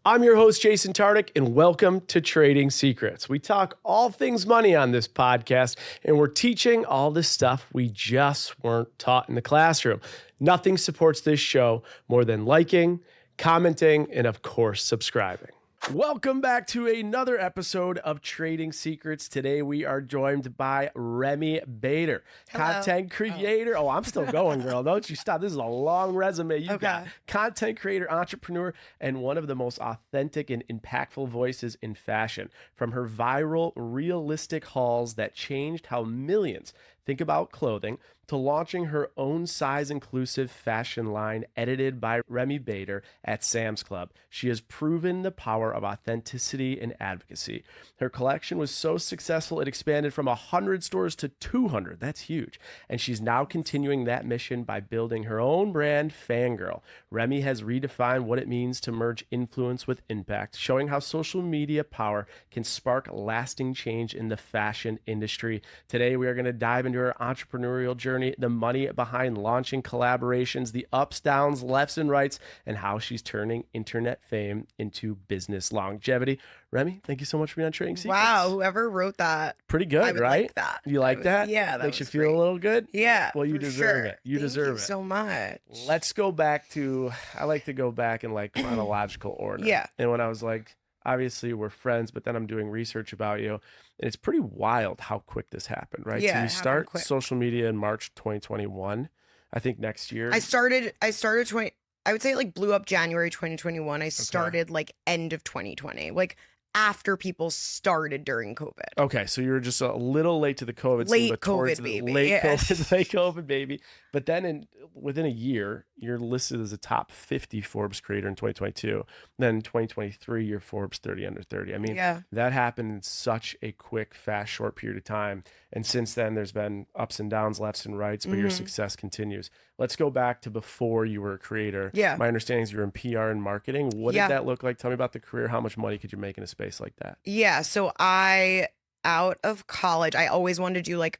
I'm your host, Jason Tartick, and welcome to Trading Secrets. We talk all things money on this podcast, and we're teaching all the stuff we just weren't taught in the classroom. Nothing supports this show more than liking, commenting, and of course, subscribing. Welcome back to another episode of Trading Secrets. Today we are joined by Remi Bader, content creator. Oh, I'm still going, girl. Don't you stop. This is a long resume. You got content creator, entrepreneur, and one of the most authentic and impactful voices in fashion. From her viral, realistic hauls that changed how millions think about clothing, to launching her own size-inclusive fashion line edited by Remi Bader at Sam's Club. She has proven the power of authenticity and advocacy. Her collection was so successful, it expanded from 100 stores to 200. That's huge. And she's now continuing that mission by building her own brand, Fangirl. Remi has redefined what it means to merge influence with impact, showing how social media power can spark lasting change in the fashion industry. Today, we are going to dive into her entrepreneurial journey, the money behind launching collaborations, the ups, downs, lefts, and rights, and how she's turning internet fame into business longevity. Remi, thank you so much for being on Trading Secrets. Wow, whoever wrote that. Pretty good, I would right? like that. You like that? Yeah, that makes you was feel great. a little good? Yeah. Well, you deserve sure. it. You Thank deserve you it. so much. Let's go back to, I like to go back in like chronological order. Yeah. And when I was like, obviously we're friends, but then I'm doing research about you, and it's pretty wild how quick this happened, right? Yeah, So you it happened start quick. social media in March 2021. I think next year. I started I would say it like blew up January 2021. I started like end of 2020. Like after people started during COVID. Okay, so you were just a little late to the COVID scene, Late but towards COVID the baby, late yeah. COVID baby. But then within a year, you're listed as a top 50 Forbes creator in 2022. Then 2023, you're Forbes 30 under 30. I mean, Yeah. that happened in such a quick, fast, short period of time. And since then, there's been ups and downs, lefts and rights, but your success continues. Let's go back to before you were a creator. Yeah. My understanding is you're in PR and marketing. What Yeah. did that look like? Tell me about the career. How much money could you make in a space like that? Yeah. So out of college, I always wanted to do like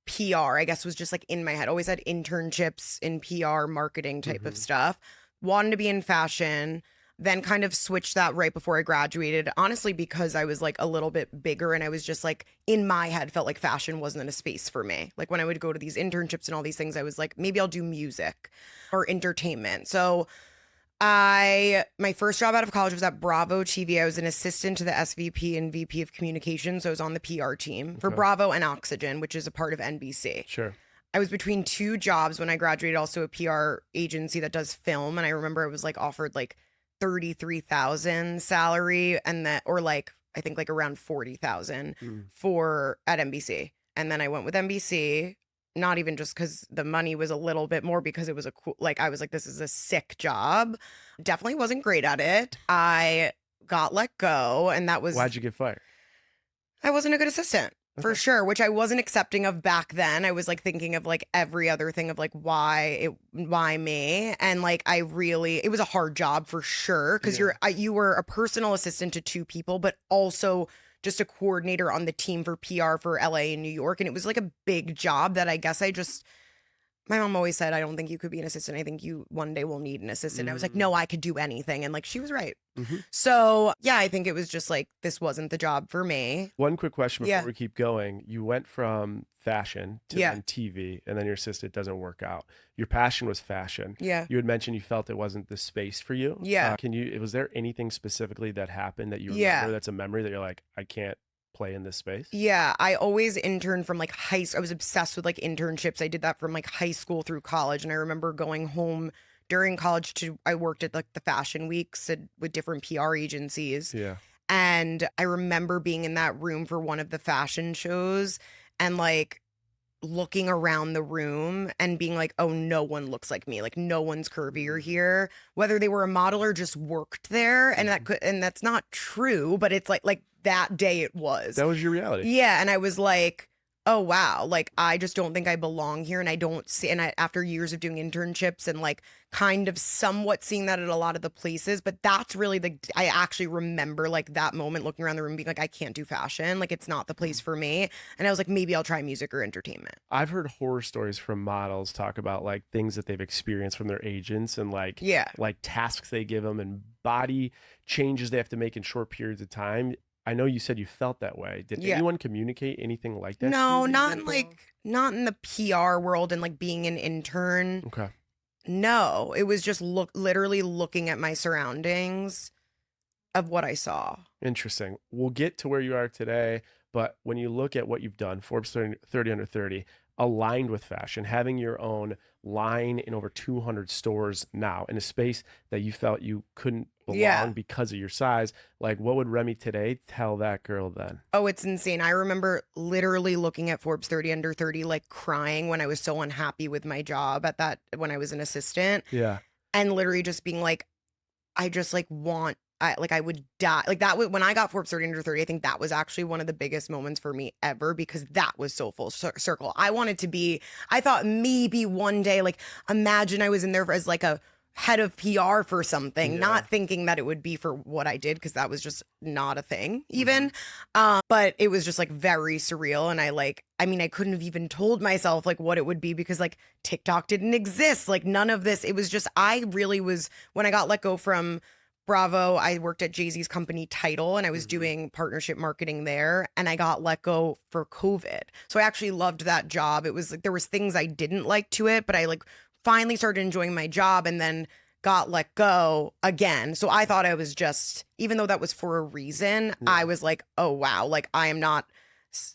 PR, I guess was just like in my head. Always had internships in PR, marketing type of stuff. Wanted to be in fashion. Then kind of switched that right before I graduated, honestly, because I was like a little bit bigger and I was just like in my head felt like fashion wasn't a space for me. Like when I would go to these internships and all these things, I was like, maybe I'll do music or entertainment. So my first job out of college was at Bravo TV. I was an assistant to the SVP and VP of communications. So I was on the PR team for Bravo and Oxygen, which is a part of NBC. Sure. I was between two jobs when I graduated, also a PR agency that does film. And I remember I was like offered like 33,000 salary and that, or like, I think like around 40,000 for at NBC. And then I went with NBC, not even just because the money was a little bit more, because it was a cool, like, I was like, this is a sick job. Definitely wasn't great at it. I got let go, and that was, Why'd you get fired? I wasn't a good assistant. For sure, which I wasn't accepting of back then. I was like thinking of like every other thing of like why me, and like it was a hard job for sure, because you were a personal assistant to two people, but also just a coordinator on the team for PR for LA and New York, and it was like a big job that I guess my mom always said, I don't think you could be an assistant. I think you one day will need an assistant. I was like, no, I could do anything. And like, she was right. So yeah, I think it was just like, this wasn't the job for me. One quick question before we keep going. You went from fashion to then TV, and then your assistant doesn't work out. Your passion was fashion. Yeah. You had mentioned you felt it wasn't the space for you. Yeah. Was there anything specifically that happened that you remember that's a memory that you're like, I can't play in this space? Yeah, I always interned from like high school. I was obsessed with like internships. I did that from like high school through college. And I remember going home during college I worked at like the fashion weeks with different PR agencies. Yeah. And I remember being in that room for one of the fashion shows and like looking around the room and being like, oh, no one looks like me. Like no one's curvier here, whether they were a model or just worked there. And that's not true, but it's like that day it was. That was your reality. Yeah. And I was like, oh wow, like I just don't think I belong here, and I don't see, and after years of doing internships and like kind of somewhat seeing that at a lot of the places, but that's really I actually remember like that moment looking around the room being like, I can't do fashion, like it's not the place for me. And I was like, maybe I'll try music or entertainment. I've heard horror stories from models talk about like things that they've experienced from their agents and like tasks they give them and body changes they have to make in short periods of time. I know you said you felt that way. Did anyone communicate anything like that? No, not in the PR world and like being an intern. Okay. No, it was just literally looking at my surroundings of what I saw. Interesting. We'll get to where you are today, but when you look at what you've done, Forbes 30 under 30, aligned with fashion, having your own line in over 200 stores now in a space that you felt you couldn't belong because of your size. Like, what would Remi today tell that girl then? Oh, it's insane. I remember literally looking at Forbes 30 under 30, like crying when I was so unhappy with my job when I was an assistant. Yeah. And literally just being like, I just like I would die. Like that when I got Forbes 30 under 30, I think that was actually one of the biggest moments for me ever, because that was so full circle. I thought maybe one day, like imagine I was in there as like a head of PR for something, not thinking that it would be for what I did, because that was just not a thing even. But it was just like very surreal. And I couldn't have even told myself like what it would be, because like TikTok didn't exist. Like none of this. It was just, when I got let go from Bravo, I worked at Jay-Z's company Tidal, and I was doing partnership marketing there, and I got let go for COVID. So I actually loved that job. It was like there was things I didn't like to it, but I like finally started enjoying my job, and then got let go again. So I thought I was just, even though that was for a reason, I was like, oh wow, like I am not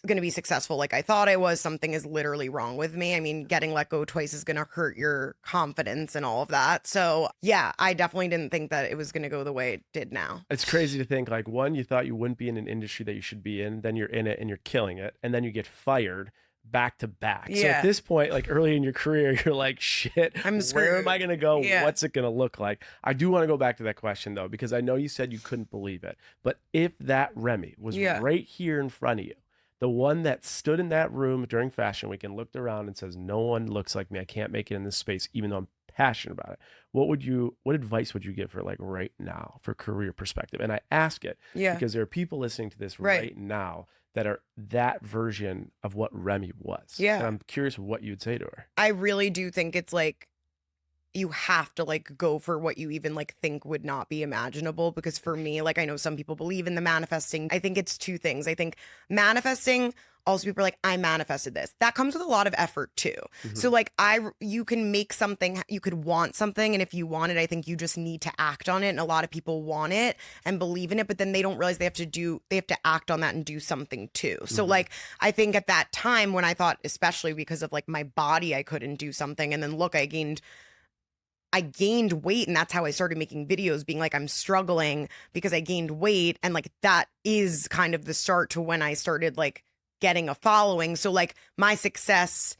going to be successful like I thought I was. Something is literally wrong with me. I mean, getting let go twice is going to hurt your confidence and all of that. So yeah, I definitely didn't think that it was going to go the way it did now. It's crazy to think like, one, you thought you wouldn't be in an industry that you should be in, then you're in it and you're killing it, and then you get fired back to back. So at this point, like early in your career, you're like, shit, I'm screwed. Where am I going to go? What's it going to look like? I do want to go back to that question though, because I know you said you couldn't believe it, but if that Remi was right here in front of you, the one that stood in that room during Fashion Week and looked around and says, no one looks like me, I can't make it in this space, even though I'm passionate about it, what advice would you give her like right now for career perspective? And I ask it because there are people listening to this right now that are that version of what Remi was. Yeah. And I'm curious what you'd say to her. I really do think it's like, you have to like go for what you even like think would not be imaginable. Because for me, like I know some people believe in the manifesting. I think it's two things. I think manifesting, also people are like, I manifested this. That comes with a lot of effort too. So like you can make something, you could want something, and if you want it, I think you just need to act on it. And a lot of people want it and believe in it, but then they don't realize they have to act on that and do something too. So like I think at that time when I thought, especially because of like my body, I couldn't do something, and then look, I gained weight, and that's how I started making videos being like, I'm struggling because I gained weight. And like, that is kind of the start to when I started like getting a following. So like my success,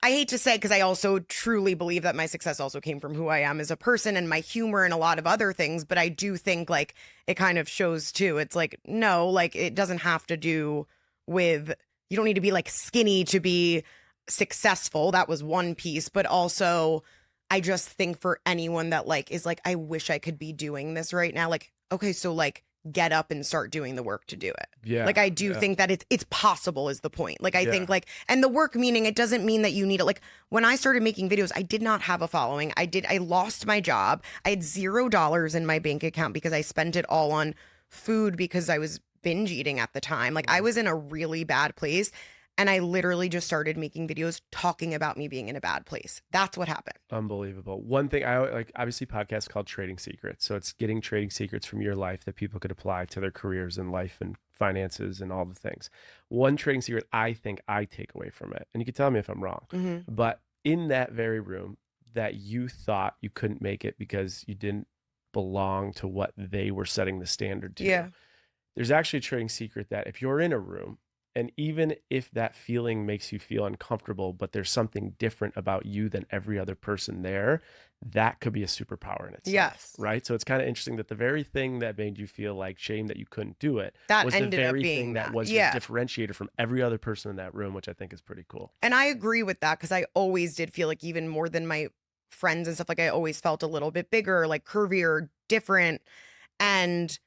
I hate to say, because I also truly believe that my success also came from who I am as a person and my humor and a lot of other things. But I do think like it kind of shows too. It's like, no, like it doesn't have to do with, you don't need to be like skinny to be successful. That was one piece, but also I just think for anyone that like is like, I wish I could be doing this right now. Like, okay, so like get up and start doing the work to do it. Yeah. Like I do think that it's possible is the point. Like I think like, and the work meaning, it doesn't mean that you need it. Like when I started making videos, I did not have a following. I lost my job. I had $0 in my bank account because I spent it all on food because I was binge eating at the time. Like I was in a really bad place. And I literally just started making videos talking about me being in a bad place. That's what happened. Unbelievable. One thing I like, obviously podcast called Trading Secrets. So it's getting trading secrets from your life that people could apply to their careers and life and finances and all the things. One trading secret I think I take away from it, and you can tell me if I'm wrong, but in that very room that you thought you couldn't make it because you didn't belong to what they were setting the standard to. Yeah. There's actually a trading secret that if you're in a room And even if that feeling makes you feel uncomfortable, but there's something different about you than every other person there, that could be a superpower in itself. Yes. Right. So it's kind of interesting that the very thing that made you feel like shame that you couldn't do it That was the ended up very being thing that that. was your Yeah. differentiator from every other person in that room, which I think is pretty cool. And I agree with that because I always did feel like even more than my friends and stuff, like I always felt a little bit bigger, like curvier, different. And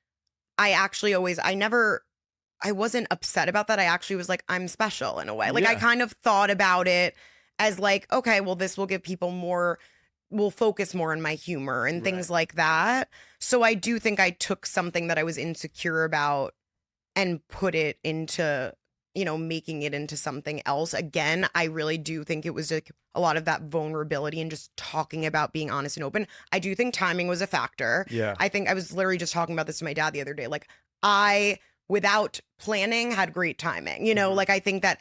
I actually always, I wasn't upset about that. I actually was like, I'm special in a way. Like I Yeah. kind of thought about it as like, okay, well, this will give people more, will focus more on my humor and things Right. like that. So I do think I took something that I was insecure about and put it into, making it into something else. Again, I really do think it was like a lot of that vulnerability and just talking about being honest and open. I do think timing was a factor. Yeah. I think I was literally just talking about this to my dad the other day. Like I, without planning, had great timing. Like I think that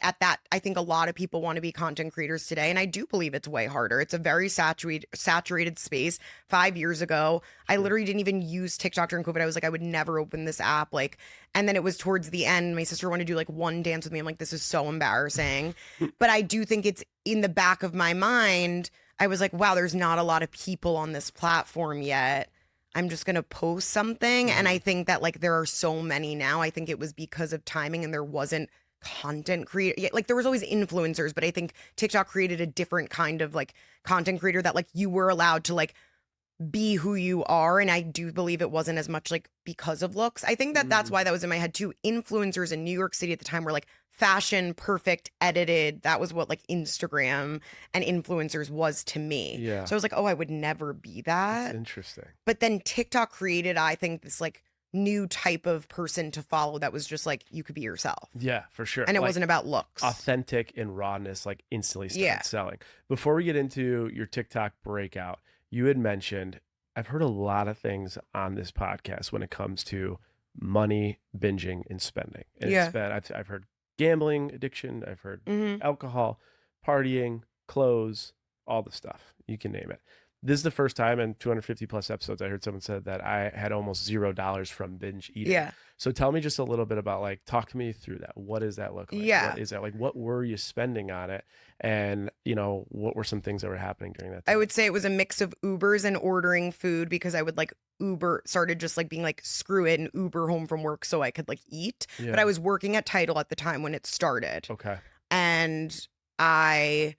I think a lot of people want to be content creators today. And I do believe it's way harder. It's a very saturated space. 5 years ago, I literally didn't even use TikTok during COVID. I was like, I would never open this app. Like, and then it was towards the end, my sister wanted to do like one dance with me. I'm like, this is so embarrassing. But I do think it's in the back of my mind. I was like, wow, there's not a lot of people on this platform yet. I'm just going to post something. And I think that like there are so many now. I think it was because of timing and there wasn't content creator. Like there was always influencers, but I think TikTok created a different kind of like content creator that like you were allowed to like be who you are. And I do believe it wasn't as much like because of looks. I think that that's why that was in my head too. Influencers in New York City at the time were like fashion, perfect, edited. That was what like Instagram and influencers was to me. Yeah. So I was like, oh, I would never be that. That's interesting. But then TikTok created, I think, this like new type of person to follow that was just like you could be yourself. Yeah, for sure. And it Like, wasn't about looks. authentic and rawness like instantly started Yeah. selling. Before we get into your TikTok breakout, you had mentioned I've heard a lot of things on this podcast when it comes to money, binging, and spending. And Yeah. it's been, I've heard gambling addiction, I've heard hmm alcohol, partying, clothes, all the stuff. You can name it. This is the first time in 250 plus episodes I heard someone said that I had almost $0 from binge eating. Yeah. So tell me just a little bit about like, talk me through that. What does that look like? Yeah. What is that like? What were you spending on it? And what were some things that were happening during that time? I would say it was a mix of Ubers and ordering food because I would like started just like being like, screw it and Uber home from work so I could like eat. Yeah. But I was working at Tidal at the time when it started. Okay. And I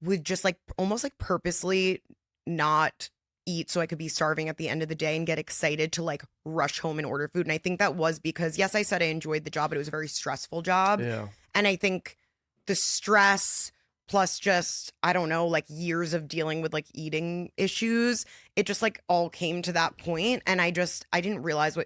would just like almost like purposely not eat so I could be starving at the end of the day and get excited to like rush home and order food. And I think that was because, yes, I said I enjoyed the job, but it was a very stressful job. Yeah. And I think the stress plus just, I don't know, like years of dealing with like eating issues, it just like all came to that point. And I didn't realize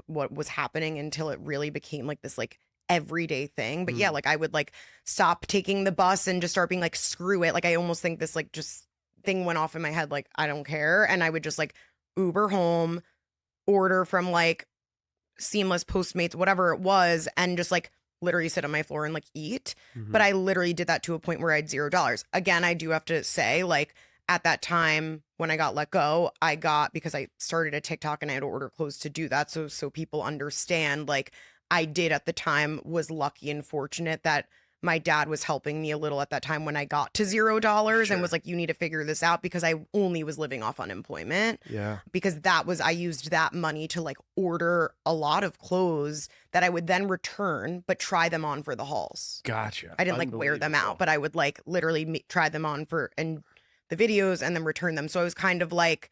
what was happening until it really became like this like everyday thing. But yeah, like I would like stop taking the bus and just start being like, screw it. Like I almost think this like just thing went off in my head, like I don't care. And I would just like Uber home, order from like Seamless, Postmates, whatever it was, and just like literally sit on my floor and like eat. But I literally did that to a point where I had $0. Again, I do have to say, like at that time when I got let go, because I started a TikTok and I had to order clothes to do that. So people understand, like I did at the time was lucky and fortunate that my dad was helping me a little at that time when I got to $0 and was like, you need to figure this out, because I only was living off unemployment. Yeah. Because I used that money to like order a lot of clothes that I would then return, but try them on for the hauls. Gotcha. I didn't like wear them out, but I would like literally try them on and the videos and then return them. So I was kind of like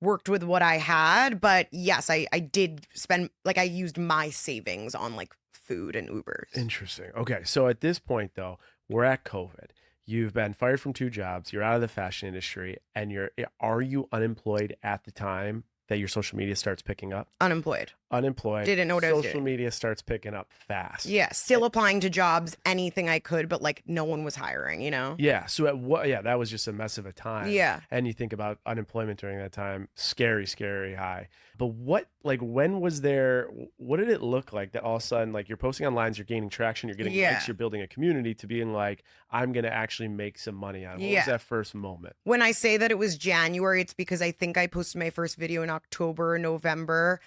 worked with what I had. But yes, I did spend, like I used my savings on like food and Ubers. Interesting. Okay. So at this point though, we're at COVID. You've been fired from 2 jobs. You're out of the fashion industry, and are you unemployed at the time that your social media starts picking up? Unemployed. Didn't know what I was Social doing. media starts picking up fast. Yeah. Still applying to jobs, anything I could, but like no one was hiring, Yeah. So that was just a mess of a time. Yeah. And you think about unemployment during that time, scary, scary high. But what did it look like that all of a sudden, like you're posting on lines, you're gaining traction, you're getting likes, you're building a community, to being like, I'm going to actually make some money on it? What was that first moment? When I say that it was January, it's because I think I posted my first video in October, November.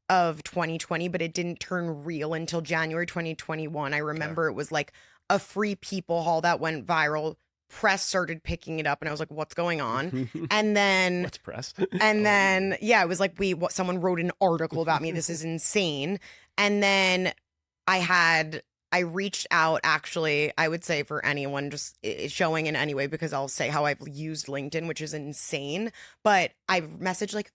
of 2020, but it didn't turn real until January 2021. I remember it was like a free people haul that went viral. Press started picking it up, and I was like, what's going on? And then what's press? And then it was like someone wrote an article about me. This is insane. And then I reached out, actually, I would say for anyone just showing in any way, because I'll say how I've used LinkedIn, which is insane. But I messaged like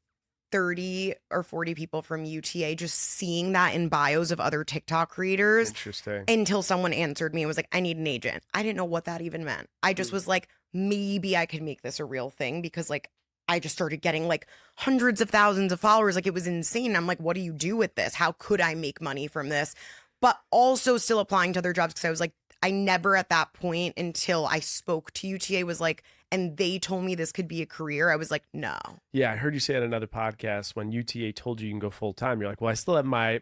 30 or 40 people from UTA, just seeing that in bios of other TikTok creators. Interesting. Until someone answered me and was like, I need an agent. I didn't know what that even meant. I just was like, maybe I could make this a real thing, because like I just started getting like hundreds of thousands of followers. Like it was insane. I'm like, what do you do with this? How could I make money from this? But also still applying to other jobs, because I was like, I never at that point until I spoke to UTA was like, and they told me this could be a career, I was like, no. Yeah, I heard you say on another podcast when UTA told you can go full time. You're like, well, I still have my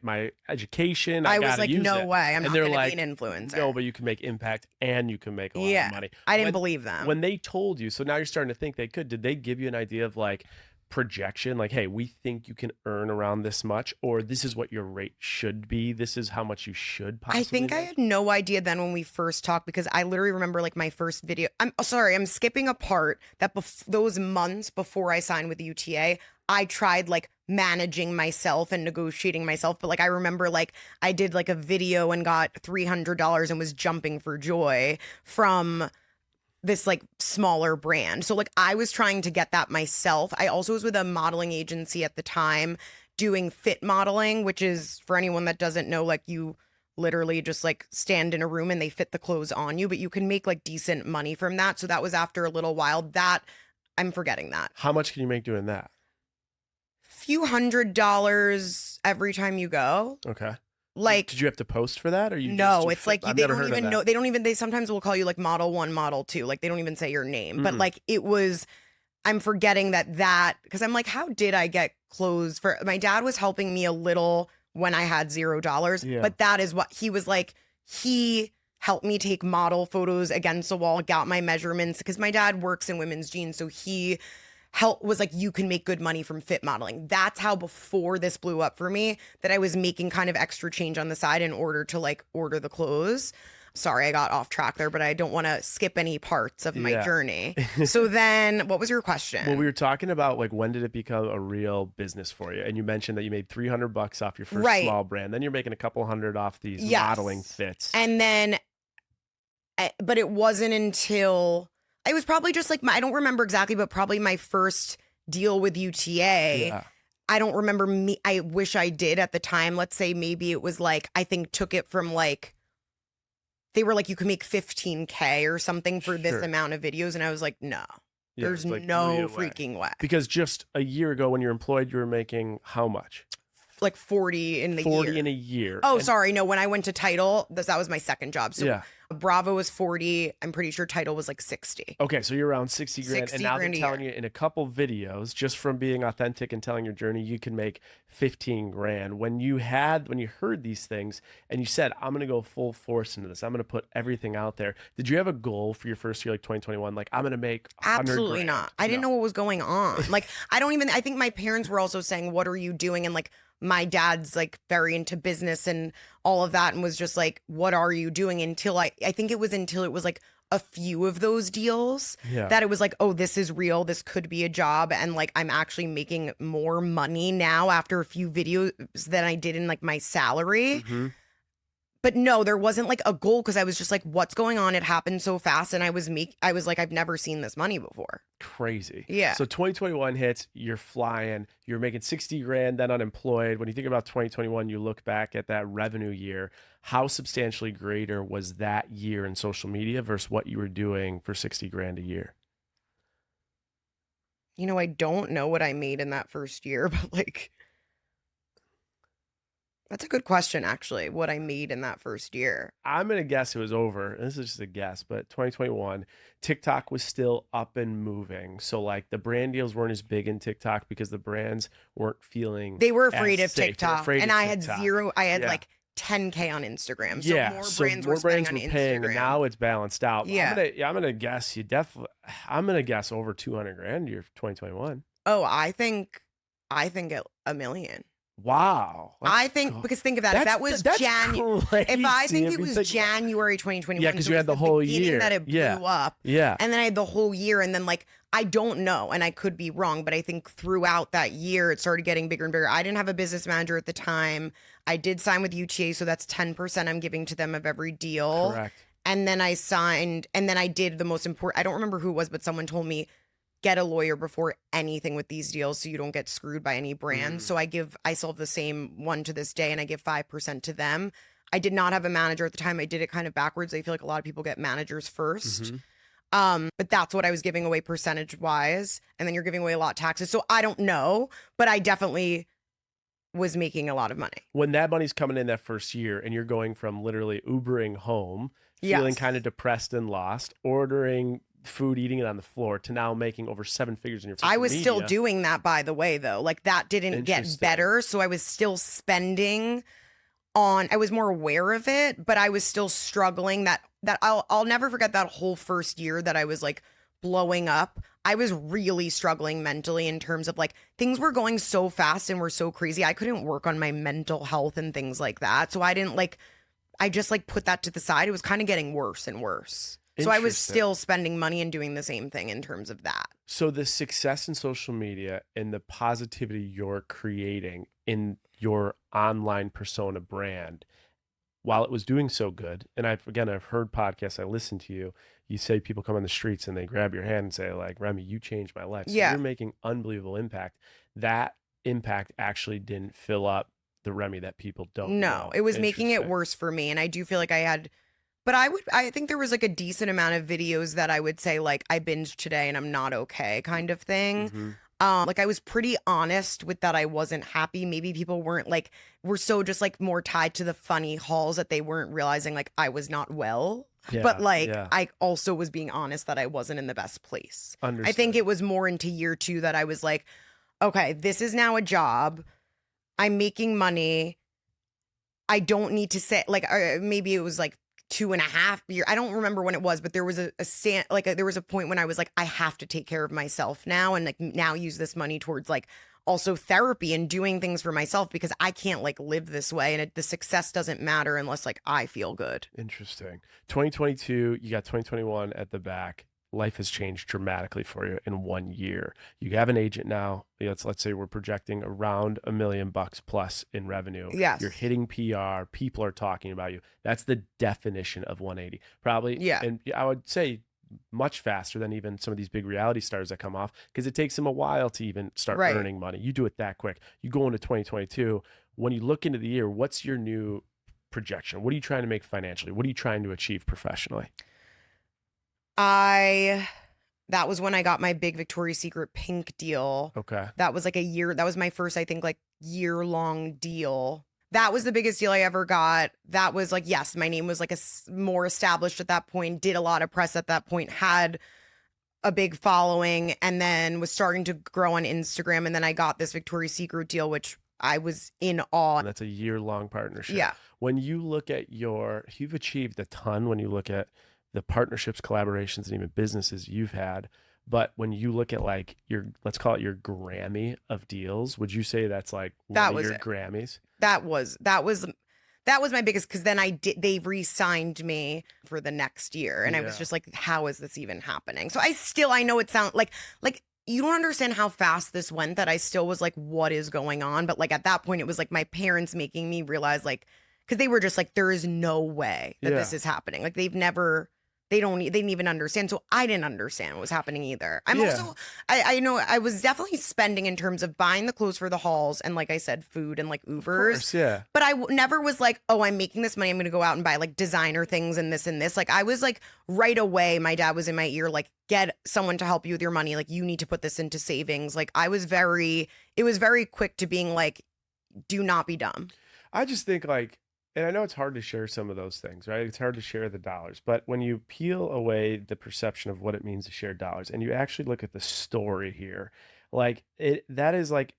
education. I was like, no way. I'm not going to be an influencer. No, but you can make impact and you can make a lot of money. I didn't believe them. When they told you, so now you're starting to think they could, did they give you an idea of like projection? Like, hey, we think you can earn around this much, or this is what your rate should be. This is how much you should possibly I think make. I had no idea then when we first talked, because I literally remember like my first video. I'm sorry, I'm skipping a part that those months before I signed with UTA, I tried like managing myself and negotiating myself. But like, I remember like I did like a video and got $300 and was jumping for joy from this like smaller brand. So like I was trying to get that myself. I also was with a modeling agency at the time doing fit modeling, which is, for anyone that doesn't know, like you literally just like stand in a room and they fit the clothes on you, but you can make like decent money from that. So that was after a little while. That I'm forgetting that. How much can you make doing that? Few $100s every time you go. Okay. Like, did you have to post for that, or you? No, it's like they don't even know. They don't even. They sometimes will call you like model 1, model 2. Like they don't even say your name. But like it was. I'm forgetting that because I'm like, how did I get clothes for? My dad was helping me a little when I had $0, but that is what he was like. He helped me take model photos against the wall, got my measurements, because my dad works in women's jeans, so he was like, you can make good money from fit modeling. That's how, before this blew up for me, that I was making kind of extra change on the side in order to like order the clothes. Sorry, I got off track there, but I don't want to skip any parts of my journey. So then what was your question? Well, we were talking about like, when did it become a real business for you? And you mentioned that you made $300 off your first small brand. Then you're making a couple hundred off these modeling fits. And then, but it wasn't until, it was probably just like, I don't remember exactly, but probably my first deal with UTA. I don't remember I wish I did at the time. Let's say maybe it was like, I think took it from like, they were like, you can make 15K or something for this amount of videos. And I was like, no, there's like no freaking way. Because just a year ago when you're employed, you were making how much? Like 40 in the year. 40 in a year. Oh, sorry. No, when I went to Title, that was my second job. So Bravo was 40. I'm pretty sure Title was like 60. Okay, so you're around 60 grand. 60 and now grand they're telling you in a couple videos, just from being authentic and telling your journey, you can make 15 grand. When you heard these things and you said, I'm going to go full force into this, I'm going to put everything out there. Did you have a goal for your first year, like 2021? Like, I'm going to make 100 Absolutely grand? not. I didn't know what was going on. Like, I think my parents were also saying, what are you doing? And like, my dad's like very into business and all of that, and was just like, what are you doing? Until I think it was until it was like a few of those deals that it was like, oh, this is real. This could be a job. And like, I'm actually making more money now after a few videos than I did in like my salary. But no, there wasn't like a goal, because I was just like, what's going on? It happened so fast. And I was like, I've never seen this money before. Crazy. Yeah. So 2021 hits, you're flying, you're making 60 grand, then unemployed. When you think about 2021, you look back at that revenue year, how substantially greater was that year in social media versus what you were doing for 60 grand a year? You know, I don't know what I made in that first year, but like, that's a good question, actually, what I made in that first year. I'm going to guess it was over. This is just a guess, but 2021, TikTok was still up and moving. So like the brand deals weren't as big in TikTok because the brands weren't feeling They were afraid of safe. TikTok. And I had zero. I had like 10K on Instagram. So more brands were spending on Instagram. And now it's balanced out. Yeah. I'm going to guess I'm going to guess over 200 grand year 2021. Oh, I think $1 million. Wow. I think because think of that. If that was January, if I think it was January 2021, yeah, because you had the whole year that it blew up, yeah, and then I had the whole year, and then like I don't know, and I could be wrong, but I think throughout that year it started getting bigger and bigger. I didn't have a business manager at the time. I did sign with UTA, so that's 10% I'm giving to them of every deal. Correct. And then I signed, and then I did the most important. I don't remember who it was, but someone told me, get a lawyer before anything with these deals so you don't get screwed by any brand. So I still have the same one to this day, and I give 5% to them. I did not have a manager at the time. I did it kind of backwards. I feel like a lot of people get managers first. But that's what I was giving away percentage wise. And then you're giving away a lot of taxes. So I don't know, but I definitely was making a lot of money. When that money's coming in that first year and you're going from literally Ubering home, feeling kind of depressed and lost, ordering food, eating it on the floor, to now making over 7 figures in your social I was media. Still doing that, by the way, though. Like that didn't get better. So I was still spending on, I was more aware of it, but I was still struggling that I'll never forget that whole first year that I was like blowing up. I was really struggling mentally in terms of like things were going so fast and were so crazy. I couldn't work on my mental health and things like that. So I just like put that to the side. It was kind of getting worse and worse. So I was still spending money and doing the same thing in terms of that. So the success in social media and the positivity you're creating in your online persona brand, while it was doing so good, and I've heard podcasts, I listen to you, you say people come on the streets and they grab your hand and say like, Remi, you changed my life. So you're making unbelievable impact. That impact actually didn't fill up the Remi that people don't know. No, it was making it worse for me. And I do feel like but I think there was like a decent amount of videos that I would say like I binged today and I'm not okay kind of thing. Like I was pretty honest with that I wasn't happy. Maybe people were so just like more tied to the funny hauls that they weren't realizing like I was not well. But I also was being honest that I wasn't in the best place. Understood. I think it was more into year 2 that I was like, okay, this is now a job. I'm making money. I don't need to say like, maybe it was like 2.5 years. I don't remember when it was, but there was there was a point when I was like, I have to take care of myself now, and like now use this money towards like also therapy and doing things for myself, because I can't like live this way, and the success doesn't matter unless like I feel good. Interesting. 2022, you got 2021 at the back. Life has changed dramatically for you in 1 year. You have an agent now. Let's say we're projecting around $1 million plus in revenue. Yes. You're hitting PR. People are talking about you. That's the definition of 180. Probably. Yeah. And I would say much faster than even some of these big reality stars that come off, because it takes them a while to even start earning money. You do it that quick. You go into 2022. When you look into the year, what's your new projection? What are you trying to make financially? What are you trying to achieve professionally? That was when I got my big Victoria's Secret pink deal. Okay. That was like a year. That was my first, I think, like year-long deal. That was the biggest deal I ever got. That was like, yes, my name was like more established at that point, did a lot of press at that point, had a big following, and then was starting to grow on Instagram. And then I got this Victoria's Secret deal, which I was in awe. And that's a year-long partnership. Yeah. When you look at you've achieved a ton when you look at the partnerships, collaborations, and even businesses you've had. But when you look at like let's call it your Grammy of deals, would you say that's like one of your Grammys? That was my biggest, because then they re-signed me for the next year, and I was just like, how is this even happening? So I know it sounds like you don't understand how fast this went, that I still was like, what is going on? But like at that point, it was like my parents making me realize, like, because they were just like, there is no way that this is happening. Like they didn't even understand. So I didn't understand what was happening either. I know I was definitely spending in terms of buying the clothes for the hauls and, like I said, food and like Ubers. Of course, yeah. But I never was like, oh, I'm making this money, I'm going to go out and buy like designer things and this and this. Like I was like, right away, my dad was in my ear, like, get someone to help you with your money. Like you need to put this into savings. Like it was very quick to being like, do not be dumb. I just think like, and I know it's hard to share some of those things, right? It's hard to share the dollars, but when you peel away the perception of what it means to share dollars, and you actually look at the story here, like that is like,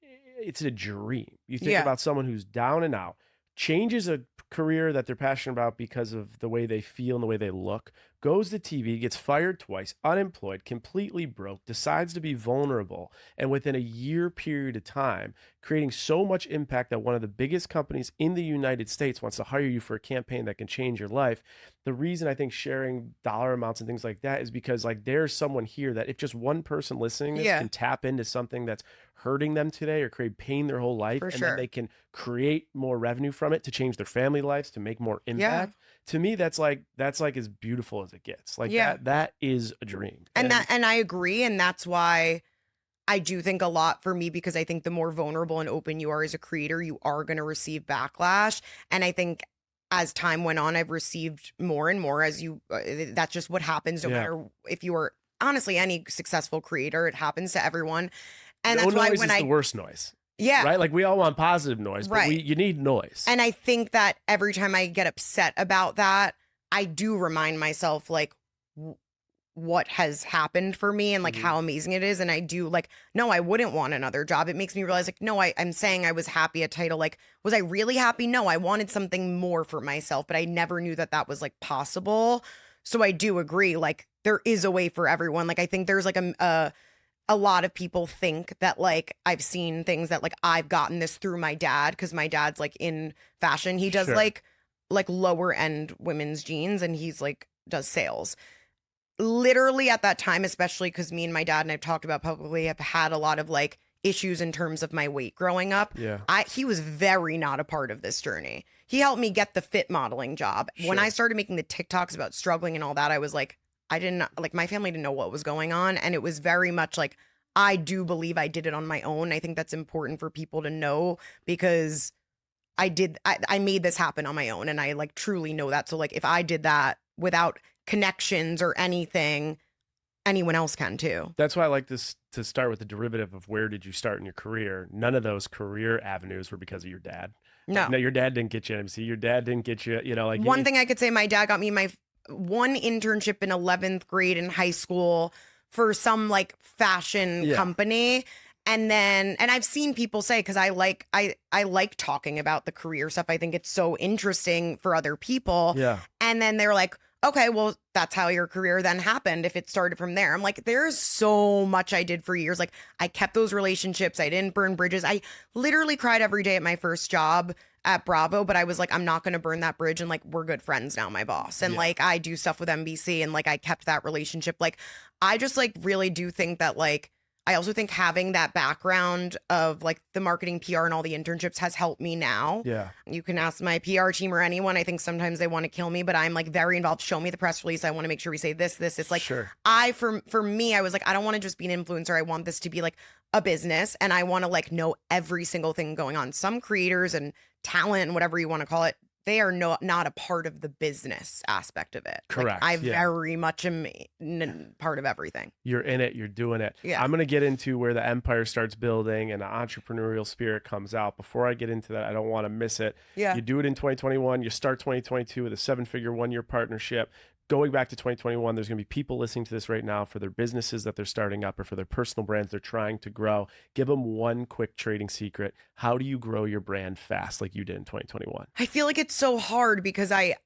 it's a dream. You think about someone who's down and out, changes a career that they're passionate about because of the way they feel and the way they look, goes to TV, gets fired twice, unemployed, completely broke, decides to be vulnerable, and within a year period of time, creating so much impact that one of the biggest companies in the United States wants to hire you for a campaign that can change your life. The reason I think sharing dollar amounts and things like that is because like there's someone here that if just one person listening to this can tap into something that's hurting them today or create pain their whole life, and then they can create more revenue from it to change their family lives, to make more impact. To me, that's like as beautiful as it gets. Like that is a dream. And I agree. And that's why I do think a lot for me, because I think the more vulnerable and open you are as a creator, you are going to receive backlash. And I think as time went on, I've received more and more that's just what happens no matter if you are honestly any successful creator, it happens to everyone. And that's why when the worst noise. Yeah. Right? Like we all want positive noise, but you need noise. And I think that every time I get upset about that, I do remind myself like what has happened for me and like how amazing it is. And I do like, no, I wouldn't want another job. It makes me realize like, no, I'm saying I was happy at Title. Like, was I really happy? No, I wanted something more for myself, but I never knew that that was like possible. So I do agree. Like there is a way for everyone. Like I think there's like a lot of people think that like I've seen things that like I've gotten this through my dad, because my dad's like in fashion. He does like lower end women's jeans, and he's like does sales. Literally at that time, especially because me and my dad, and I've talked about publicly, have had a lot of like issues in terms of my weight growing up. He was very not a part of this journey. He helped me get the fit modeling job. When I started making the TikToks about struggling and all that, I was like, I didn't like, my family didn't know what was going on. And it was very much like, I do believe I did it on my own. I think that's important for people to know, because I made this happen on my own. And I like truly know that. So like, if I did that without connections or anything, anyone else can too. That's why I like this to start with the derivative of where did you start in your career? None of those career avenues were because of your dad. No, your dad didn't get you MC. Your dad didn't get you, like one thing I could say, my dad got me my one internship in 11th grade in high school for some like fashion company. And I've seen people say, because I like talking about the career stuff. I think it's so interesting for other people. Yeah. And then they're like, okay, well, that's how your career then happened if it started from there. I'm like, there's so much I did for years. Like I kept those relationships. I didn't burn bridges. I literally cried every day at my first job at Bravo, but I was like, I'm not going to burn that bridge. And like, we're good friends now, my boss. And like, I do stuff with NBC, and like, I kept that relationship. Like, I just like really do think that like, I also think having that background of like the marketing, PR, and all the internships has helped me now. Yeah. You can ask my PR team or anyone. I think sometimes they want to kill me, but I'm like very involved. Show me the press release. I want to make sure we say this. It's like, for me, I was like, I don't want to just be an influencer. I want this to be like a business, and I want to like know every single thing going on. Some creators and talent and whatever you want to call it, they are not a part of the business aspect of it. Correct. Like, I very much am part of everything. You're in it. You're doing it. Yeah. I'm going to get into where the empire starts building and the entrepreneurial spirit comes out. Before I get into that, I don't want to miss it. Yeah. You do it in 2021. You start 2022 with a 7-figure one-year partnership. Going back to 2021, there's going to be people listening to this right now for their businesses that they're starting up or for their personal brands they're trying to grow. Give them one quick trading secret. How do you grow your brand fast like you did in 2021? I feel like it's so hard because I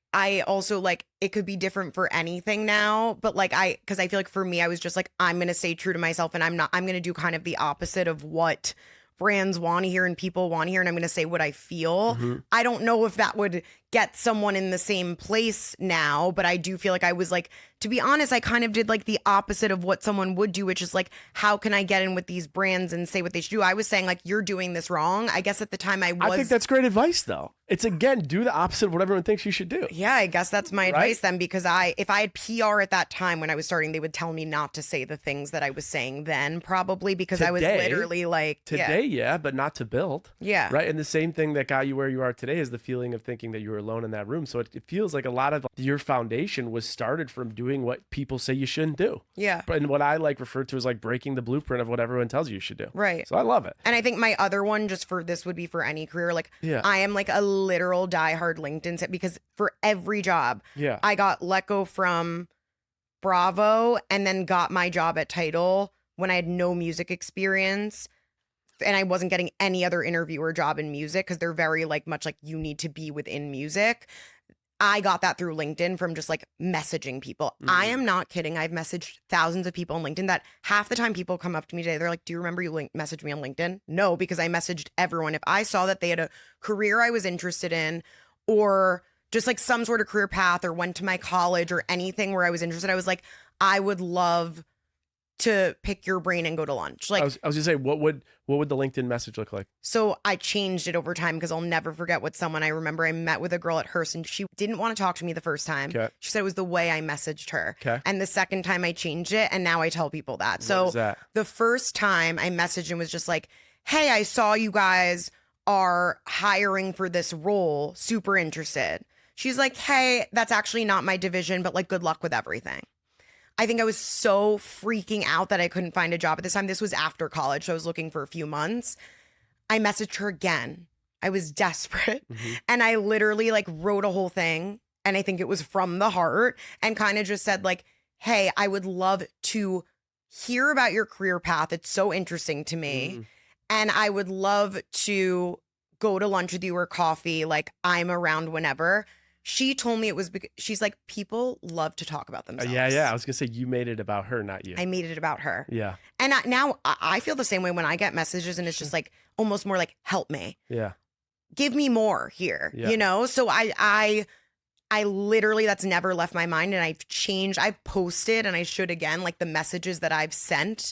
also like, it could be different for anything now, but like because I feel like for me, I was just like, I'm going to stay true to myself, and I'm going to do kind of the opposite of what brands want to hear and people want to hear, and I'm going to say what I feel. I don't know if that would get someone in the same place now, but I do feel like I was like, to be honest, I kind of did like the opposite of what someone would do, which is like, how can I get in with these brands and say what they should do? I was saying like, you're doing this wrong. I guess at the time I think that's great advice though. It's again, do the opposite of what everyone thinks you should do. Yeah, I guess that's my advice then, because if I had PR at that time when I was starting, they would tell me not to say the things that I was saying then, probably because I was literally like today, but not to build. Yeah. Right. And the same thing that got you where you are today is the feeling of thinking that you were alone in that room. So it feels like a lot of your foundation was started from doing what people say you shouldn't do. Yeah. And what I like refer to as like breaking the blueprint of what everyone tells you should do. Right. So I love it. And I think my other one, just for this would be for any career, like I am like a literal diehard LinkedIn set, because for every job, I got let go from Bravo and then got my job at Tidal when I had no music experience. And I wasn't getting any other interview or job in music, because they're very like much like you need to be within music. I got that through LinkedIn from just like messaging people. I am not kidding. I've messaged thousands of people on LinkedIn that half the time people come up to me today. They're like, do you remember you messaged me on LinkedIn? No, because I messaged everyone. If I saw that they had a career I was interested in, or just like some sort of career path, or went to my college or anything where I was interested, I was like, I would love to pick your brain and go to lunch. Like, I was gonna say, what would the LinkedIn message look like? So I changed it over time because I'll never forget what someone, I remember I met with a girl at Hearst and she didn't want to talk to me the first time. Okay. She said it was the way I messaged her. Okay. And the second time I changed it, and now I tell people that. What So is that? the first time I messaged and was just like, hey, I saw you guys are hiring for this role. Super interested. She's like, hey, that's actually not my division, but like, good luck with everything. I think I was so freaking out that I couldn't find a job at this time. This was after college, so I was looking for a few months. I messaged her again. I was desperate. And I literally like wrote a whole thing, and I think it was from the heart, and kind of just said like, hey, I would love to hear about your career path. It's so interesting to me. And I would love to go to lunch with you or coffee. Like, I'm around whenever. She told me it was because she's like, people love to talk about themselves. Yeah. I was gonna say, you made it about her, not you. I made it about her. Yeah. And now I feel the same way when I get messages, and it's just like almost more like, help me. Yeah. Give me more here, you know? So I literally, that's never left my mind. And I've changed, I've posted, and I should again, like the messages that I've sent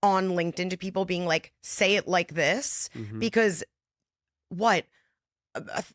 on LinkedIn to people being like, say it like this, because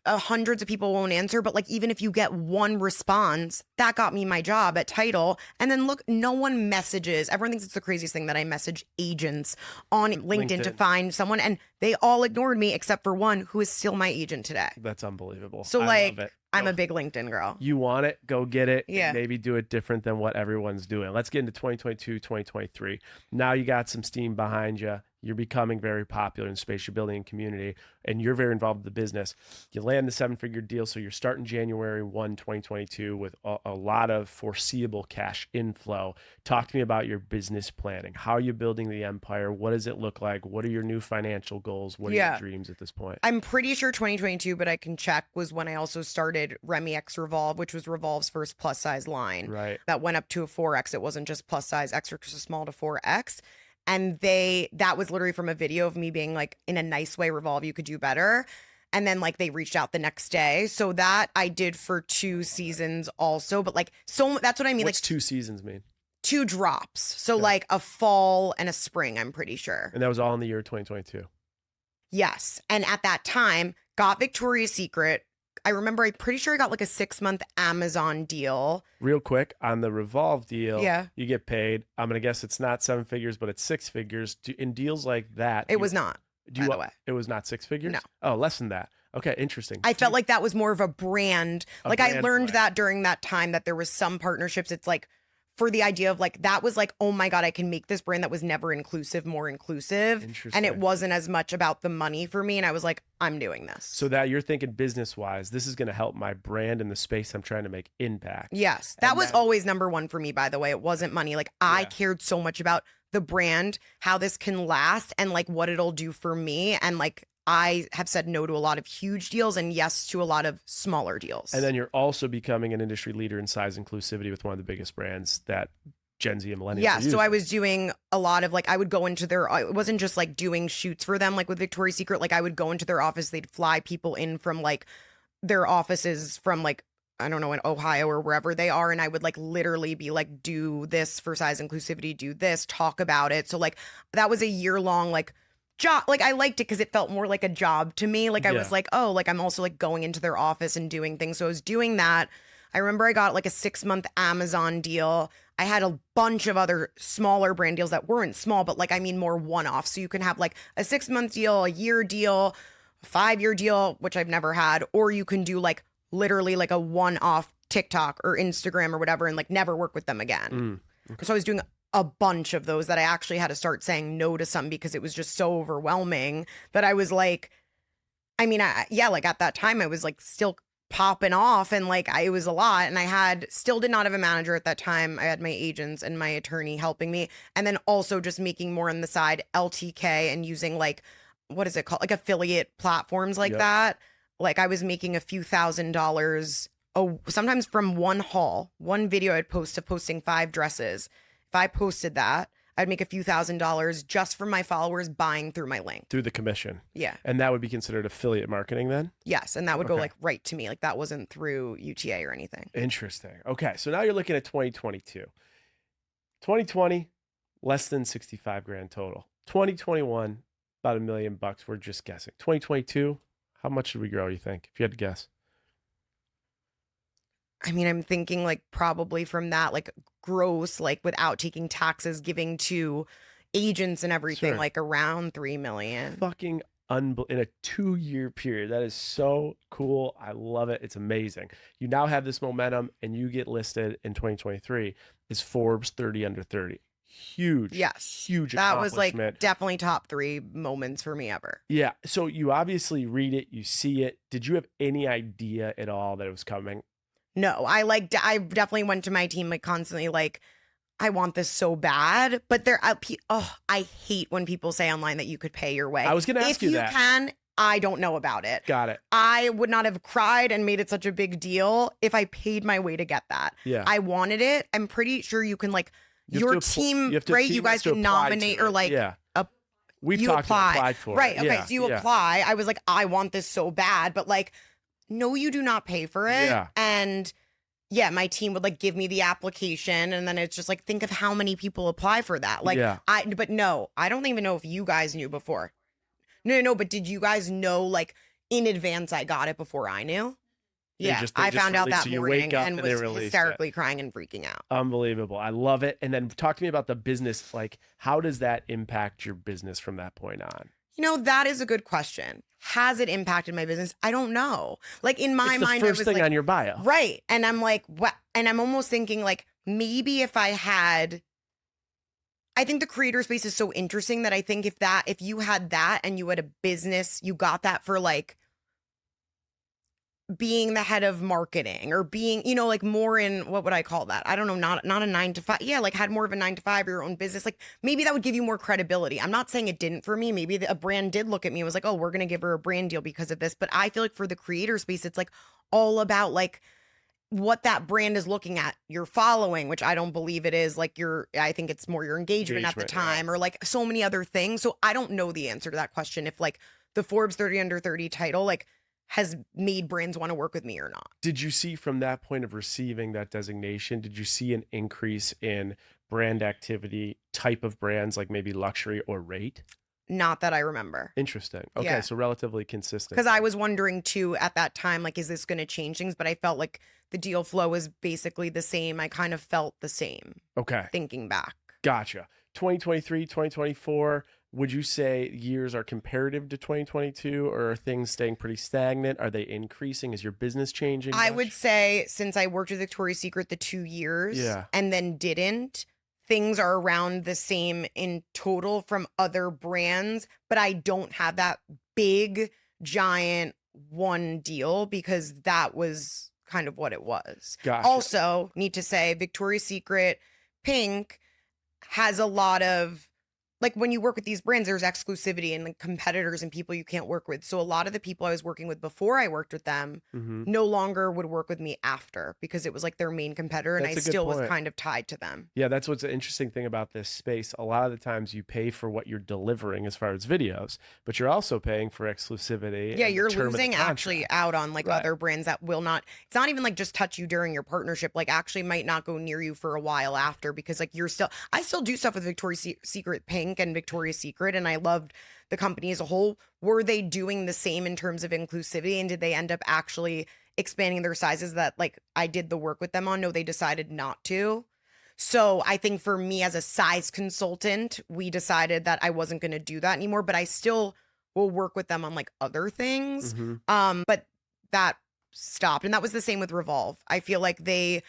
hundreds of people won't answer, but like, even if you get one response, that got me my job at Title. And then look, no one messages. Everyone thinks it's the craziest thing that I message agents on LinkedIn to find someone, and they all ignored me except for one who is still my agent today. That's unbelievable. So I like, love it. I'm a big LinkedIn girl. You want it, go get it. Yeah. And maybe do it different than what everyone's doing. Let's get into 2022, 2023. Now you got some steam behind you. You're becoming very popular in space. You're building a community, and you're very involved with the business. You land the 7-figure deal, so you're starting January 1, 2022 with a lot of foreseeable cash inflow. Talk to me about your business planning. How are you building the empire? What does it look like? What are your new financial goals? What are your dreams at this point? I'm pretty sure 2022, but I can check, was when I also started Remi X Revolve, which was Revolve's first plus size line. Right. That went up to a 4X. It wasn't just plus size, extra small to 4X. And that was literally from a video of me being like, in a nice way, Revolve, you could do better. And then like they reached out the next day. So that I did for 2 seasons also. But like, so that's what I mean. What's like 2 seasons mean? 2 drops. So like a fall and a spring, I'm pretty sure. And that was all in the year 2022. Yes. And at that time, got Victoria's Secret. I remember, I'm pretty sure I got like a 6-month Amazon deal. Real quick, on the Revolve deal, Yeah. you get paid. I'm going to guess it's not 7 figures, but it's 6 figures. In deals like that. It was not, by the way. It was not 6 figures? No. Oh, less than that. Okay, interesting. I felt like that was more of a brand. Like I learned that during that time, that there was some partnerships. It's like, for the idea of like, that was like, oh my God, I can make this brand that was never inclusive more inclusive. And it wasn't as much about the money for me. And I was like, I'm doing this. So that you're thinking business wise, this is going to help my brand in the space I'm trying to make impact. Yes. That was always number one for me, by the way. It wasn't money. Like I cared so much about the brand, how this can last, and like what it'll do for me. And like, I have said no to a lot of huge deals and yes to a lot of smaller deals. And then you're also becoming an industry leader in size inclusivity with one of the biggest brands that Gen Z and millennials are using. So I was doing a lot of like, I would go into it wasn't just like doing shoots for them, like with Victoria's Secret. Like I would go into their office, they'd fly people in from like their offices from like, I don't know, in Ohio or wherever they are. And I would like literally be like, do this for size inclusivity, do this, talk about it. So like that was a year-long like job. Like I liked it because it felt more like a job to me. Like I was like, oh, like I'm also like going into their office and doing things. So I was doing that. I remember I got like a 6-month Amazon deal. I had a bunch of other smaller brand deals that weren't small, but like, I mean, more one-off. So you can have like a 6-month deal, a year deal, a 5-year deal, which I've never had, or you can do like literally like a one-off TikTok or Instagram or whatever and like never work with them again. Okay. So I was doing a bunch of those that I actually had to start saying no to some because it was just so overwhelming that I was like, I mean, like at that time I was like still popping off and like it was a lot, and I still did not have a manager at that time. I had my agents and my attorney helping me, and then also just making more on the side LTK and using like, what is it called, like affiliate platforms like that. Like I was making a few $1,000s sometimes from one haul, one video I'd post to posting 5 dresses. If I posted that, I'd make a few $1,000s just from my followers buying through my link. Through the commission. Yeah. And that would be considered affiliate marketing then? Yes. And that would go like right to me. Like that wasn't through UTA or anything. Interesting. Okay. So now you're looking at 2022. 2020, less than 65 grand total. 2021, about $1 million. We're just guessing. 2022, how much did we grow, you think, if you had to guess? I mean, I'm thinking like probably from that, like gross, like without taking taxes, giving to agents and everything, like around 3 million. Fucking in a 2-year period. That is so cool. I love it. It's amazing. You now have this momentum and you get listed in 2023 as Forbes 30 under 30. Huge. Yes. Huge That was like accomplishment. definitely top 3 moments for me ever. Yeah. So you obviously read it, you see it. Did you have any idea at all that it was coming? No, I definitely went to my team like constantly like, I want this so bad. But I hate when people say online that you could pay your way. I was going to ask you that. If you can, I don't know about it. Got it. I would not have cried and made it such a big deal if I paid my way to get that. Yeah. I wanted it. I'm pretty sure you can like your team, right? You guys can nominate or like we've applied for right. it. Okay. Yeah. So you apply. I was like, I want this so bad, but like, no, you do not pay for it. Yeah. And yeah, my team would like give me the application and then it's just like, think of how many people apply for that. Like but no, I don't even know if you guys knew before. No, but did you guys know like in advance I got it before I knew? Yeah, I found out that morning and was hysterically crying and freaking out. Unbelievable. I love it. And then talk to me about the business. Like, how does that impact your business from that point on? You know, that is a good question. Has it impacted my business? I don't know. Like in my mind, it was the first thing on your bio. Right. And I'm like, what? And I'm almost thinking like, maybe if I think the creator space is so interesting that I think if you had that and you had a business, you got that for like being the head of marketing or being, you know, like more in, what would I call that? I don't know, not a 9-to-5. Yeah, like had more of a 9-to-5 or your own business. Like maybe that would give you more credibility. I'm not saying it didn't for me. Maybe a brand did look at me and was like, oh, we're going to give her a brand deal because of this. But I feel like for the creator space, it's like all about like what that brand is looking at, your following, which I don't believe it is. Like I think it's more your engagement at the time or like so many other things. So I don't know the answer to that question. If like the Forbes 30 under 30 title, like has made brands want to work with me or not. Did you see from that point of receiving that designation, did you see an increase in brand activity, type of brands, like maybe luxury or rate? Not that I remember. Interesting. Okay, so relatively consistent. Because I was wondering too at that time, like, is this going to change things? But I felt like the deal flow was basically the same. I kind of felt the same. Okay. Thinking back. Gotcha. 2023, 2024, would you say years are comparative to 2022 or are things staying pretty stagnant? Are they increasing? Is your business changing much? I would say since I worked with Victoria's Secret the 2 years and then didn't, things are around the same in total from other brands, but I don't have that big, giant one deal because that was kind of what it was. Gotcha. Also, need to say Victoria's Secret Pink has a lot of, like when you work with these brands, there's exclusivity and like competitors and people you can't work with. So a lot of the people I was working with before I worked with them no longer would work with me after because it was like their main competitor and I still was kind of tied to them. Yeah, that's what's the interesting thing about this space. A lot of the times you pay for what you're delivering as far as videos, but you're also paying for exclusivity. Yeah, you're losing actually out on like other brands that will not, it's not even like just touch you during your partnership, like actually might not go near you for a while after because like I still do stuff with Victoria's Secret Pink and Victoria's Secret and I loved the company as a whole. Were they doing the same in terms of inclusivity and did they end up actually expanding their sizes that like I did the work with them on? No, they decided not to. So I think for me as a size consultant, we decided that I wasn't going to do that anymore, but I still will work with them on like other things. But that stopped. And that was the same with Revolve. I feel like they,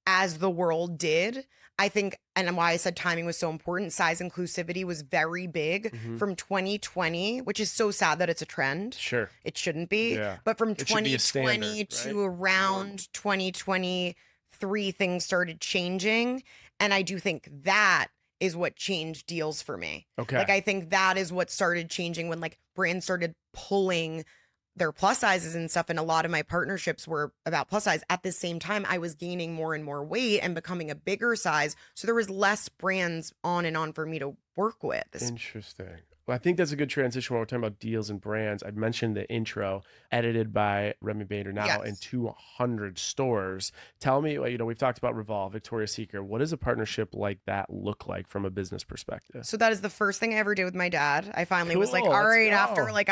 as the world did, I think, and why I said timing was so important, size inclusivity was very big from 2020, which is so sad that it's a trend. Sure. It shouldn't be. Yeah. But from 2020 to around 2023, things started changing. And I do think that is what changed deals for me. Okay. Like, I think that is what started changing when like brands started pulling their plus sizes and stuff. And a lot of my partnerships were about plus size. At the same time, I was gaining more and more weight and becoming a bigger size. So there was less brands on and on for me to work with. Interesting. Well, I think that's a good transition when we're talking about deals and brands. I mentioned the intro edited by Remi Bader now in 200 stores. Tell me, we've talked about Revolve, Victoria's Secret. What does a partnership like that look like from a business perspective? So that is the first thing I ever did with my dad. I finally was like, all right, after like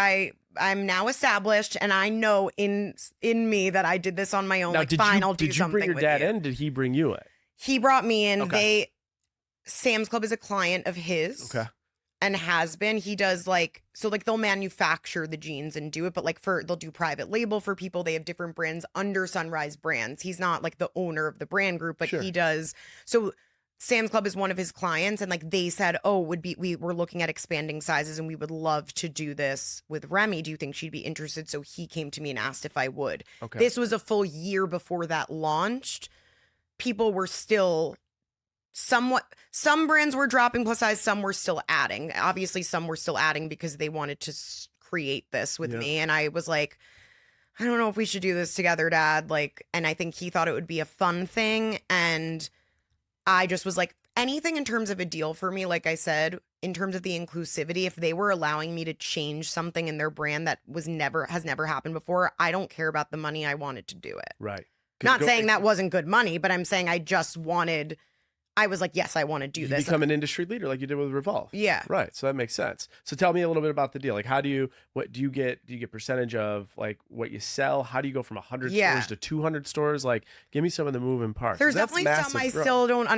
I'm now established and I know in me that I did this on my own. Now, like, fine, I'll do something with you. Did you bring your dad in? Did he bring you in? He brought me in. Okay. Sam's Club is a client of his. Okay. And has been. He does they'll manufacture the jeans and do it, but they'll do private label for people. They have different brands under Sunrise Brands. He's not like the owner of the brand group, but he does. So Sam's Club is one of his clients, and they said, we were looking at expanding sizes and we would love to do this with Remi. Do you think she'd be interested? So he came to me and asked if I would. Okay. This was a full year before that launched. People were still some brands were dropping plus size, some were still adding. Obviously, some were still adding because they wanted to create this with me. And I was like, I don't know if we should do this together, Dad. And I think he thought it would be a fun thing. And I just was like, anything in terms of a deal for me, like I said, in terms of the inclusivity, if they were allowing me to change something in their brand that has never happened before, I don't care about the money. I wanted to do it. Right. Not saying that wasn't good money, but I'm saying I was like, yes, I want to do this. Become an industry leader like you did with Revolve. Yeah. Right. So that makes sense. So tell me a little bit about the deal. How do you get percentage of what you sell? How do you go from 100 stores to 200 stores? Give me some of the moving parts. There's definitely some I still don't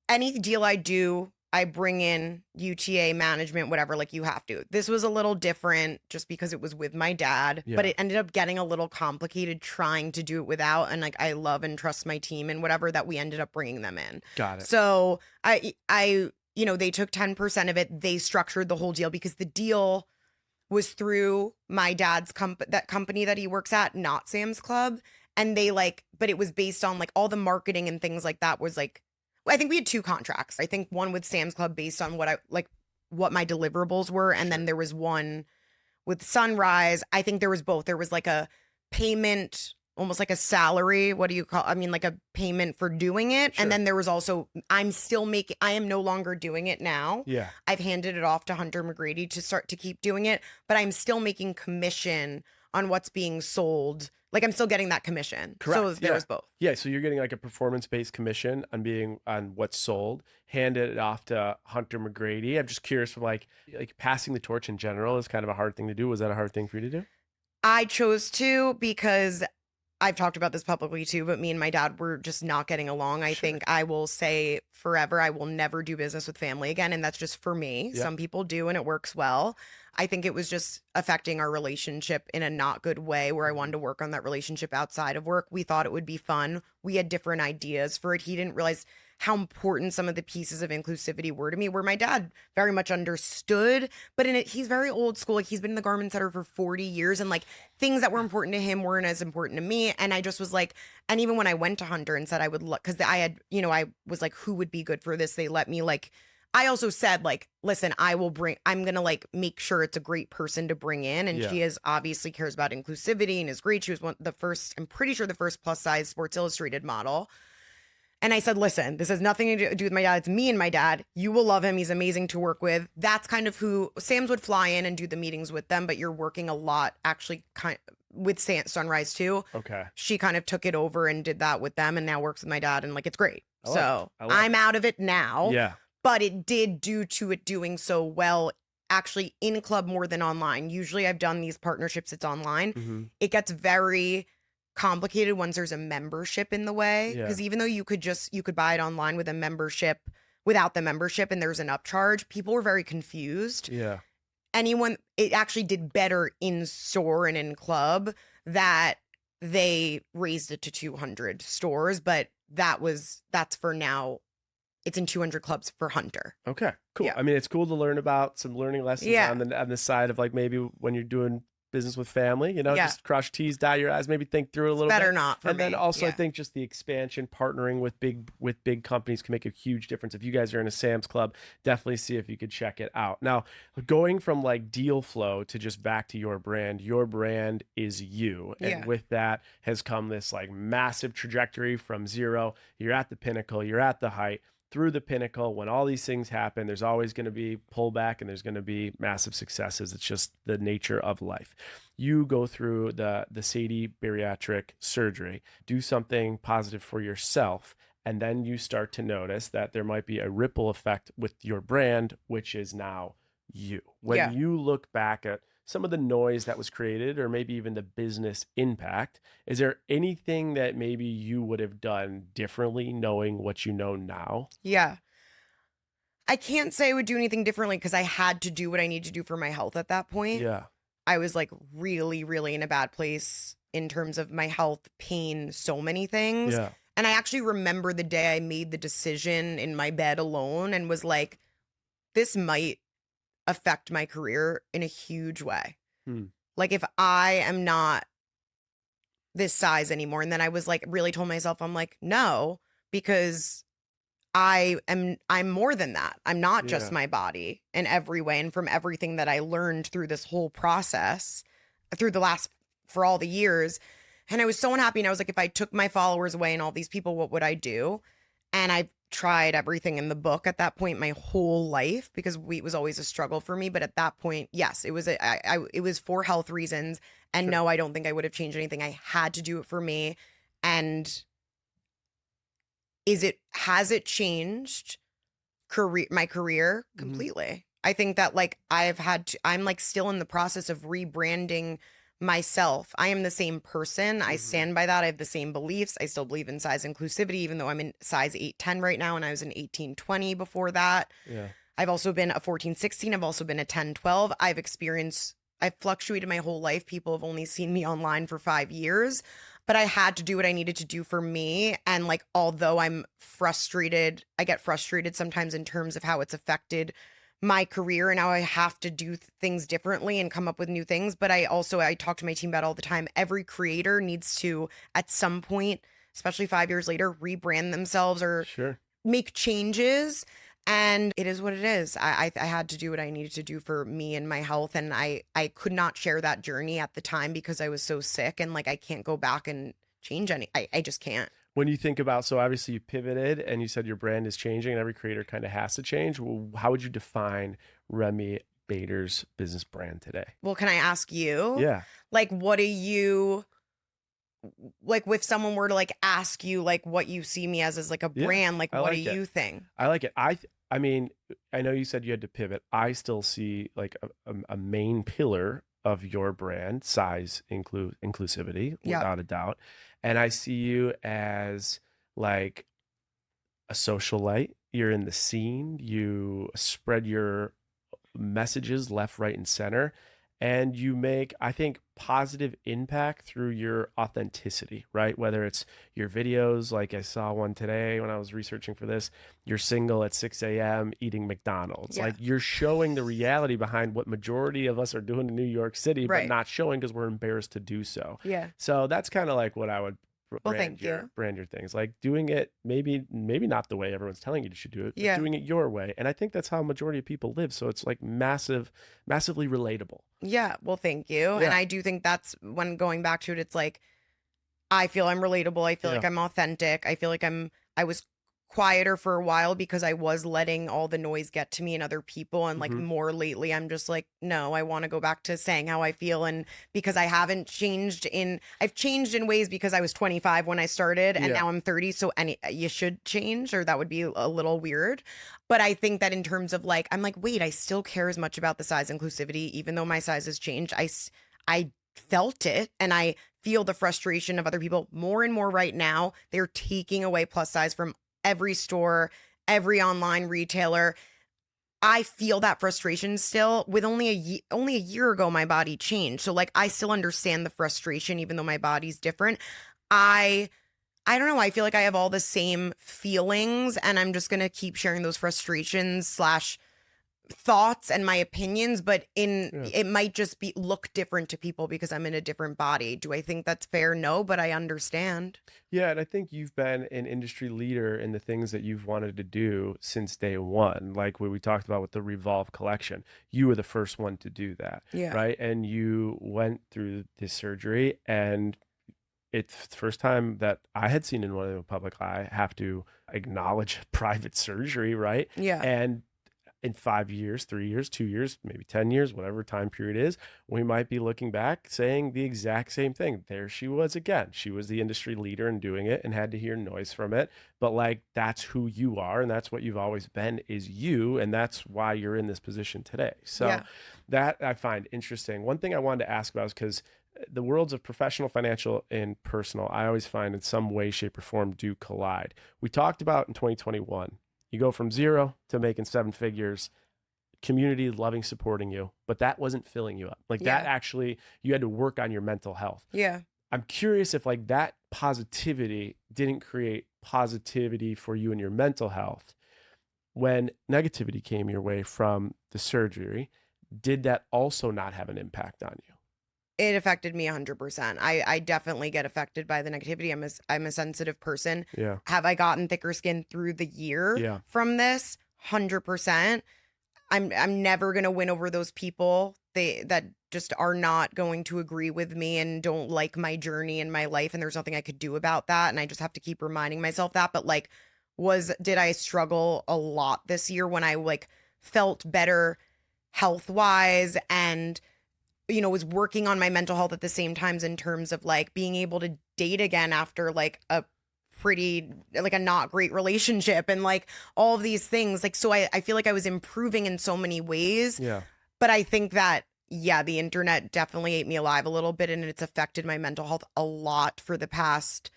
any deal I do, I bring in UTA management, whatever, you have to. This was a little different just because it was with my dad, but it ended up getting a little complicated trying to do it without. And I love and trust my team and whatever that we ended up bringing them in. Got it. So they took 10% of it. They structured the whole deal because the deal was through my dad's company that he works at, not Sam's Club. And but it was based on all the marketing and things like that was I think we had 2 contracts. I think one with Sam's Club based on what my deliverables were. And then there was one with Sunrise. I think there was both. There was a payment, almost like a salary. What do you call? A payment for doing it. Sure. And then there was also, I am no longer doing it now. Yeah. I've handed it off to Hunter McGrady to start to keep doing it, but I'm still making commission on what's being sold. I'm still getting that commission. Correct. So there was both. Yeah. So you're getting a performance-based commission on what's sold, handed it off to Hunter McGrady. I'm just curious from passing the torch in general is kind of a hard thing to do. Was that a hard thing for you to do? I chose to because I've talked about this publicly too, but me and my dad were just not getting along. I think I will say forever, I will never do business with family again. And that's just for me. Yeah. Some people do and it works well. I think it was just affecting our relationship in a not good way where I wanted to work on that relationship outside of work. We thought it would be fun. We had different ideas for it. He didn't realize how important some of the pieces of inclusivity were to me, where my dad very much understood, but he's very old school. He's been in the garment center for 40 years and things that were important to him weren't as important to me. And I just was and even when I went to Hunter and said I would look, cause I had, I was who would be good for this? They let me I also said listen, I'm going to make sure it's a great person to bring in. And she obviously cares about inclusivity and is great. She was I'm pretty sure the first plus size Sports Illustrated model. And I said, listen, this has nothing to do with my dad. It's me and my dad. You will love him. He's amazing to work with. That's kind of who Sam's would fly in and do the meetings with them. But you're working a lot actually with Sunrise too. Okay. She kind of took it over and did that with them and now works with my dad. And it's great. So I'm out of it now. Yeah. But it did due to it doing so well, actually in club more than online. Usually I've done these partnerships, it's online. Mm-hmm. It gets very complicated once there's a membership in the way. Because even though you could buy it online with a membership, without the membership, and there's an upcharge, people were very confused. Yeah. It actually did better in store and in club that they raised it to 200 stores, but that's for now. It's in 200 clubs for Hunter. Okay, cool. Yeah. It's cool to learn about some learning lessons on the side of maybe when you're doing business with family, you know, just cross your T's, dot your I's, maybe think through it a little better bit. not for and me. then also I think just the expansion, partnering with big companies can make a huge difference. If you guys are in a Sam's Club, definitely see if you could check it out. Now, going from like deal flow to just back to your brand is you. And with that has come this like massive trajectory from zero. You're at the pinnacle, you're at the height. Through the pinnacle, when all these things happen, there's always going to be pullback and there's going to be massive successes. It's just the nature of life. You go through the Sadie bariatric surgery, do something positive for yourself, and then you start to notice that there might be a ripple effect with your brand, which is now you. When you look back at some of the noise that was created, or maybe even the business impact, is there anything that maybe you would have done differently knowing what you know now? Yeah. I can't say I would do anything differently because I had to do what I need to do for my health at that point. Yeah. I was like really, really in a bad place in terms of my health, pain, so many things. Yeah. And I actually remember the day I made the decision in my bed alone and was like, this might affect my career in a huge way. Like if I am not this size anymore. And then I was like, really told myself, I'm like, no, because I'm more than that. I'm not just my body in every way. And from everything that I learned through this whole process, for all the years. And I was so unhappy. And I was like, if I took my followers away and all these people, what would I do? And I tried everything in the book at that point my whole life because it was always a struggle for me. But at that point, yes, it was it was for health reasons. And no, I don't think I would have changed anything. I had to do it for me. And has it changed my career? Completely. I think that like I'm like still in the process of rebranding myself. I am the same person. I stand by that. I have the same beliefs. I still believe in size inclusivity, even though I'm in size 8'10" right now. And I was in 18'20" before that. Yeah. I've also been a 14'16". I've also been a 10'12". I've fluctuated my whole life. People have only seen me online for 5 years, but I had to do what I needed to do for me. And like, although I'm frustrated, I get frustrated sometimes in terms of how it's affected my career and now I have to do things differently and come up with new things. But I talk to my team about all the time. Every creator needs to, at some point, especially 5 years later, rebrand themselves or make changes. And it is what it is. I had to do what I needed to do for me and my health. And I could not share that journey at the time because I was so sick and like, I can't go back and change I just can't. When you think about, so obviously you pivoted and you said your brand is changing and every creator kind of has to change. How would you define Remi Bader's business brand today? Well, can I ask you? Yeah. Like, what do you, like if someone were to like ask you like what you see me as like a brand, like what do you think? I like it. I mean, I know you said you had to pivot. I still see like a main pillar of your brand, size inclusivity, without a doubt. And I see you as like a socialite. You're in the scene. You spread your messages left, right, and center. And you make, I think, positive impact through your authenticity, right? Whether it's your videos, like I saw one today when I was researching for this, you're single at 6 a.m. eating McDonald's. Like you're showing the reality behind what majority of us are doing in New York City, but not showing because we're embarrassed to do so. Yeah. So that's kind of like what I would brand your things, like doing it maybe not the way everyone's telling you should do it, but doing it your way. And I think that's how a majority of people live. So it's like massively relatable. Yeah. Well, thank you. And I do think that's when going back to it, it's like, I feel I'm relatable. I feel like I'm authentic. I feel like I was quieter for a while because I was letting all the noise get to me and other people. And like more lately, I'm just like, no, I want to go back to saying how I feel. And because I've changed in ways because I was 25 when I started and now I'm 30. So you should change, or that would be a little weird. But I think that in terms of like, I'm like, wait, I still care as much about the size inclusivity, even though my size has changed. I felt it and I feel the frustration of other people more and more right now. They're taking away plus size from every store, every online retailer. I feel that frustration still. With only a year ago, my body changed. So like, I still understand the frustration, even though my body's different. I don't know. I feel like I have all the same feelings and I'm just going to keep sharing those frustrations / thoughts and my opinions, but it might just look different to people because I'm in a different body. Do I think that's fair? No, but I understand. Yeah, and I think you've been an industry leader in the things that you've wanted to do since day one, like what we talked about with the Revolve collection. You were the first one to do that, right? And you went through this surgery, and it's the first time that I had seen anyone in the public eye have to acknowledge private surgery, right? Yeah. And in 5 years, 3 years, 2 years, maybe 10 years, whatever time period is, we might be looking back saying the exact same thing. There she was again. She was the industry leader in doing it and had to hear noise from it. But like, that's who you are, and that's what you've always been, is you. And that's why you're in this position today. So that I find interesting. One thing I wanted to ask about is because the worlds of professional, financial, and personal, I always find in some way, shape, or form do collide. We talked about in 2021, you go from 0 to making 7 figures, community loving, supporting you, but that wasn't filling you up. Like that actually, you had to work on your mental health. Yeah. I'm curious if like that positivity didn't create positivity for you in your mental health. When negativity came your way from the surgery, did that also not have an impact on you? It affected me 100%. I definitely get affected by the negativity. I'm a sensitive person. Yeah. Have I gotten thicker skin through the year from this? 100%. I'm never going to win over those people that just are not going to agree with me and don't like my journey in my life, and there's nothing I could do about that, and I just have to keep reminding myself that. But like, did I struggle a lot this year when I like felt better health-wise and was working on my mental health at the same times, in terms of like being able to date again after like a not great relationship and like all of these things. Like, so I feel like I was improving in so many ways. Yeah. But I think that, the internet definitely ate me alive a little bit, and it's affected my mental health a lot for the past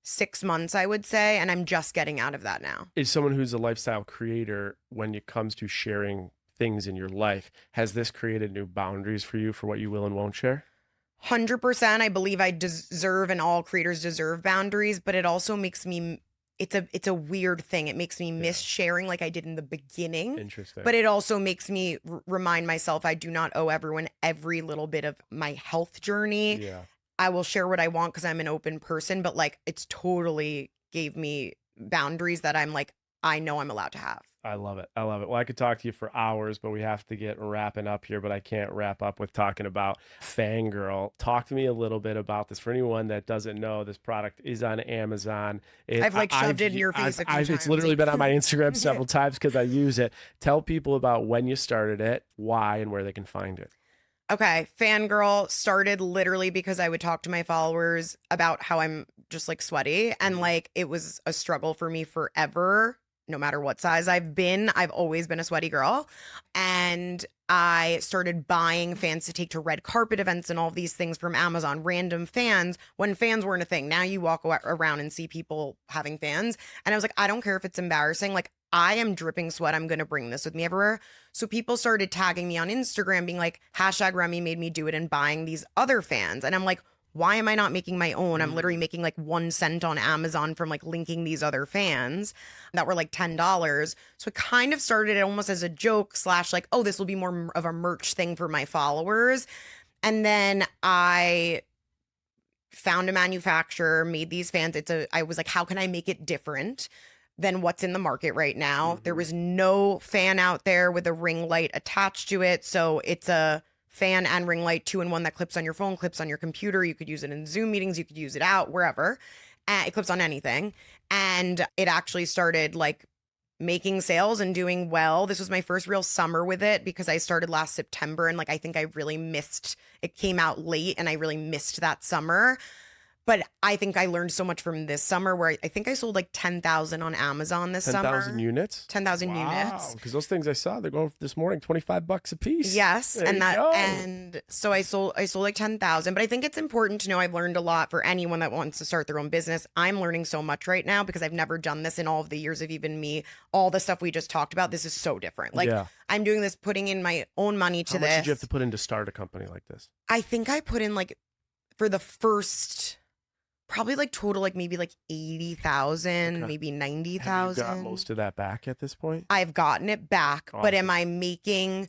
6 months, I would say. And I'm just getting out of that now. As someone who's a lifestyle creator, when it comes to sharing things in your life, has this created new boundaries for you for what you will and won't share? 100%. I believe I deserve, and all creators deserve, boundaries, but it also makes me, it's a weird thing. It makes me miss sharing like I did in the beginning. Interesting. But it also makes me remind myself I do not owe everyone every little bit of my health journey. Yeah. I will share what I want because I'm an open person, but like, it's totally gave me boundaries that I'm like, I know I'm allowed to have. I love it. I love it. Well, I could talk to you for hours, but we have to get wrapping up here, but I can't wrap up with talking about Fangirl. Talk to me a little bit about this. For anyone that doesn't know, this product is on Amazon. I've like shoved it in your face a few times. It's literally been on my Instagram several times because I use it. Tell people about when you started it, why, and where they can find it. Okay. Fangirl started literally because I would talk to my followers about how I'm just like sweaty, and like it was a struggle for me forever. No matter what size I've always been a sweaty girl. And I started buying fans to take to red carpet events and all of these things from Amazon, random fans, when fans weren't a thing. Now you walk around and see people having fans. And I was like, I don't care if it's embarrassing. Like, I am dripping sweat. I'm going to bring this with me everywhere. So people started tagging me on Instagram being like, #Remi made me do it, and buying these other fans. And I'm like, why am I not making my own? I'm literally making like 1 cent on Amazon from like linking these other fans that were like $10. So it kind of started almost as a joke / like, oh, this will be more of a merch thing for my followers. And then I found a manufacturer, made these fans. I was like, how can I make it different than what's in the market right now? There was no fan out there with a ring light attached to it. So it's a fan and ring light 2-in-1 that clips on your phone, clips on your computer. You could use it in Zoom meetings. You could use it out wherever. It clips on anything. And it actually started like making sales and doing well. This was my first real summer with it because I started last September, and like I think I really missed, it came out late and I really missed that summer. But I think I learned so much from this summer, where I think I sold like 10,000 on Amazon this summer. 10,000 units? 10,000 wow. units. Because those things I saw, they're going this morning, $25 a piece. Yes. There And so I sold like 10,000. But I think it's important to know I've learned a lot for anyone that wants to start their own business. I'm learning so much right now because I've never done this in all of the years of even me. All the stuff we just talked about, this is so different. Like I'm doing this, putting in my own money to this. How much did you have to put in to start a company like this? I think I put in like, for the first Probably like total, like maybe like 80,000, Okay. maybe Have you 90,000. got most of that back at this point? I've gotten it back, but am I making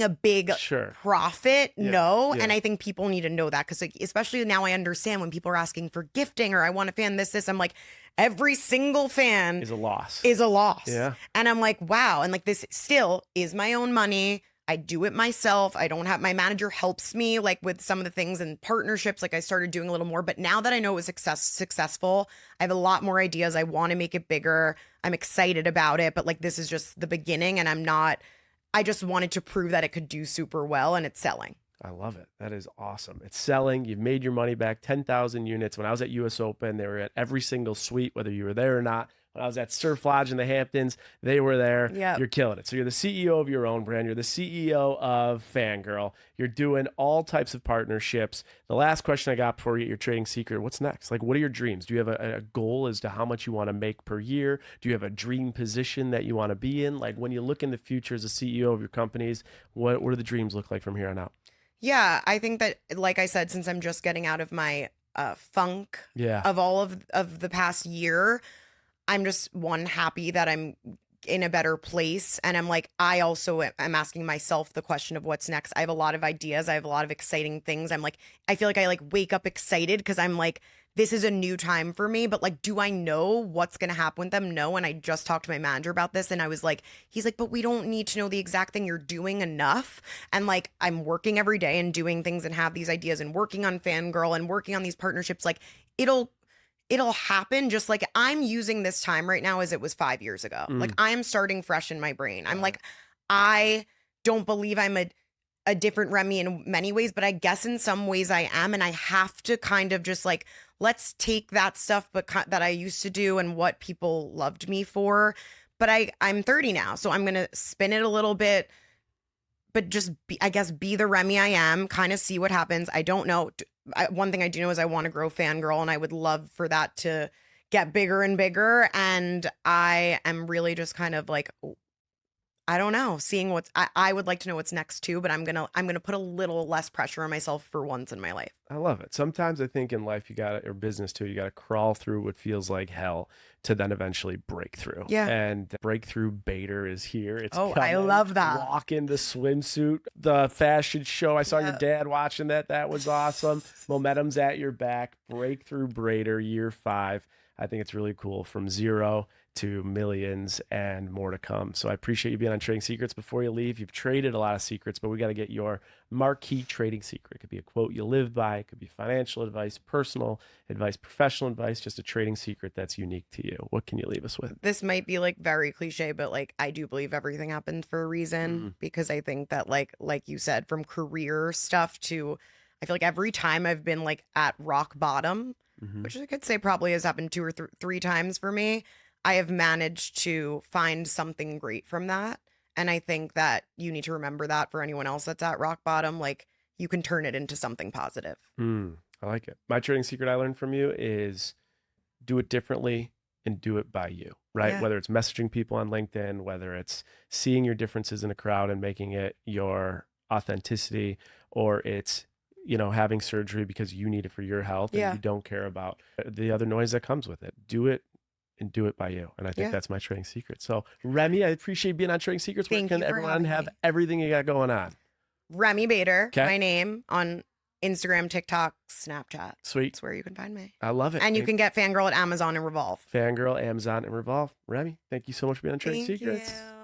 a big Sure. profit? Yeah, No. yeah. And I think people need to know that, because like, especially now I understand when people are asking for gifting or I want a fan, this. I'm like, every single fan Is a loss. is a loss. Yeah. And I'm like, wow. And like, this still is my own money. I do it myself. I don't have, my manager helps me like with some of the things and partnerships. Like I started doing a little more, but now that I know it was successful, I have a lot more ideas. I want to make it bigger. I'm excited about it, but like, this is just the beginning, and I just wanted to prove that it could do super well, and it's selling. I love it. That is awesome. It's selling. You've made your money back. 10,000 units. When I was at US Open, they were at every single suite, whether you were there or not. When I was at Surf Lodge in the Hamptons, they were there. Yep. You're killing it. So you're the CEO of your own brand. You're the CEO of Fangirl. You're doing all types of partnerships. The last question I got before you get your trading secret, what's next? Like, what are your dreams? Do you have a goal as to how much you want to make per year? Do you have a dream position that you want to be in? Like, when you look in the future as a CEO of your companies, what do the dreams look like from here on out? Yeah, I think that, like I said, since I'm just getting out of my funk of all of the past year, I'm just happy that I'm in a better place. And I'm like, I also am asking myself the question of what's next. I have a lot of ideas. I have a lot of exciting things. I'm like, I feel like I like wake up excited because I'm like, this is a new time for me, but like, do I know what's going to happen with them? No. And I just talked to my manager about this, and I was like, he's like, but we don't need to know the exact thing. You're doing enough. And like, I'm working every day and doing things and have these ideas and working on Fangirl and working on these partnerships. Like it'll happen. Just like I'm using this time right now as it was 5 years ago. Like I'm starting fresh in my brain. I'm like, I don't believe I'm a different Remi in many ways, but I guess in some ways I am. And I have to kind of just like, let's take that stuff that I used to do and what people loved me for. But I'm 30 now, so I'm going to spin it a little bit, but just be the Remi I am, kind of see what happens. I don't know. One thing I do know is I want to grow Fangirl, and I would love for that to get bigger and bigger. And I am really just kind of like, I don't know, seeing I would like to know what's next too, but I'm gonna put a little less pressure on myself for once in my life. I love it. Sometimes I think in life or business too, you got to crawl through what feels like hell to then eventually break through. Yeah. And Breakthrough Bader is here. It's I coming. love that. Walk in the swimsuit, the fashion show. I saw your dad watching that. That was awesome. Momentum's at your back. Breakthrough Bader, year 5. I think it's really cool, from zero to millions and more to come. So I appreciate you being on Trading Secrets. Before you leave, you've traded a lot of secrets, but we got to get your marquee trading secret. It could be a quote you live by. It could be financial advice, personal advice, professional advice, just a trading secret that's unique to you. What can you leave us with? This might be like very cliche, but like I do believe everything happens for a reason, because I think that like you said, from career stuff to, I feel like every time I've been like at rock bottom, which I could say probably has happened 2 or 3 times for me, I have managed to find something great from that. And I think that you need to remember that for anyone else that's at rock bottom, like you can turn it into something positive. I like it. My trading secret I learned from you is do it differently and do it by you, right? Yeah. Whether it's messaging people on LinkedIn, whether it's seeing your differences in a crowd and making it your authenticity, or it's having surgery because you need it for your health and you don't care about the other noise that comes with it. Do it and do it by you. And I think that's my trading secret. So Remi, I appreciate being on Trading Secrets. Where can everyone have everything you got going on? Remi Bader, my name, on Instagram, TikTok, Snapchat. Sweet. That's where you can find me. I love it. And you can get Fangirl at Amazon and Revolve. Fangirl, Amazon, and Revolve. Remi, thank you so much for being on Trading Secrets. You.